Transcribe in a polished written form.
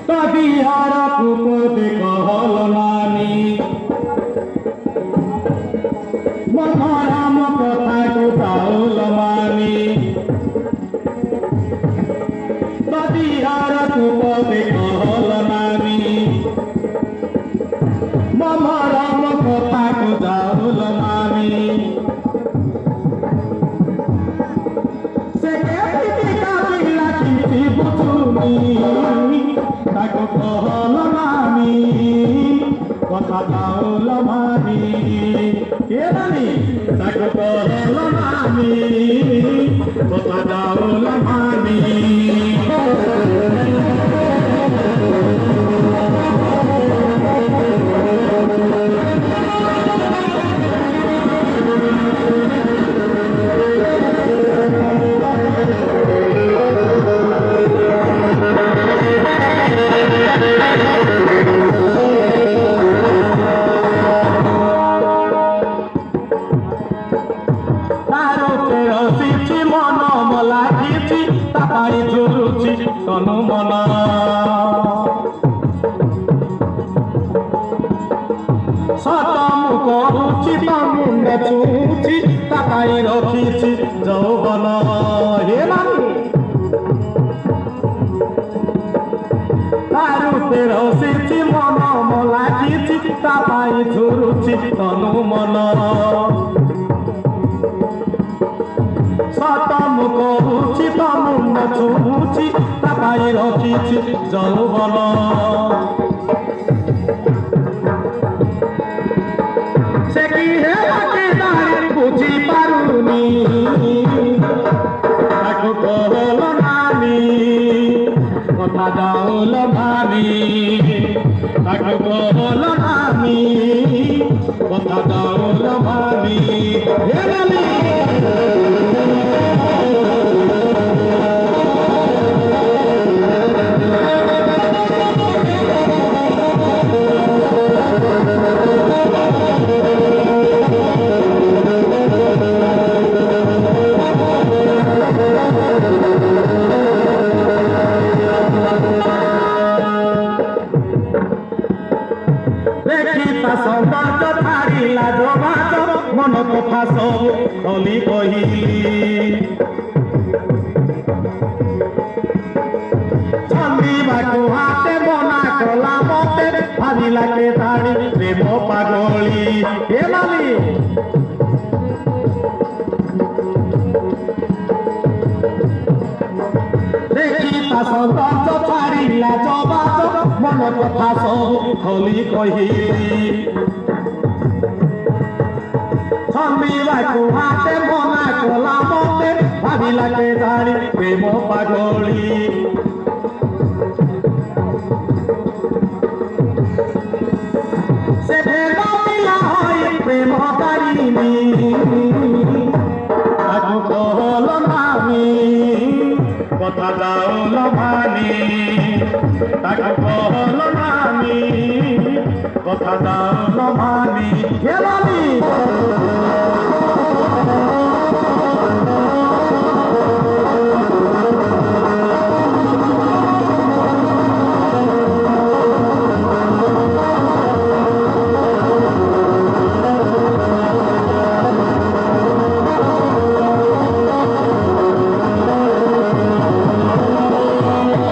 তাবিহার কুপদে কহল মানি মনোরাম কথাকু চাউল মানি তাবিহার কুপদে কহল মানি মনোরাম কথাকু চাউল মানি তাকে কহল মানি কথা চাউল মানি কে মানি তাকে কহল মানি কথা চাউল মানি মন লাগিছি তাপাই ঝুরুছি তনু মন সত মু করুছি তনু নেচুছি তাপাই রখিছি যৌবন হে নানি তারুতে রসিছি মন লাগিছি তাপাই ঝুরুছি তনু মন সতম করুছি তনু নেচুছি তাপাই রখিছি যৌবন সে কি হে বাকে দাঁড়ি বুঝি পারুনি তাকে কহল নানি কথা চাউল মানি তাকে কহল নানি কথা চাউল মানি হে নানি সৌন্দর্য ছাড়িলা জমাজ মন কথা সব খলি কহিলি চলিবাকু হাতে বনা কলা মতে ভাবিলাকে ধাড়ি প্রেম পাগলি হে মালি দেখি তা সৌন্দর্য ছাড়িলা জমাজ মন কথা সব খলি কহিলি চলিবাকু হাতে বনা কলা মতে ভাবিলাকে ধাড়ি প্রেম পাগলি সে ভেদিলা হয় প্রেম কারিনী তাকে কহল নানি কথা চাউল মানি তাকে কহল নানি কথা চাউল মানি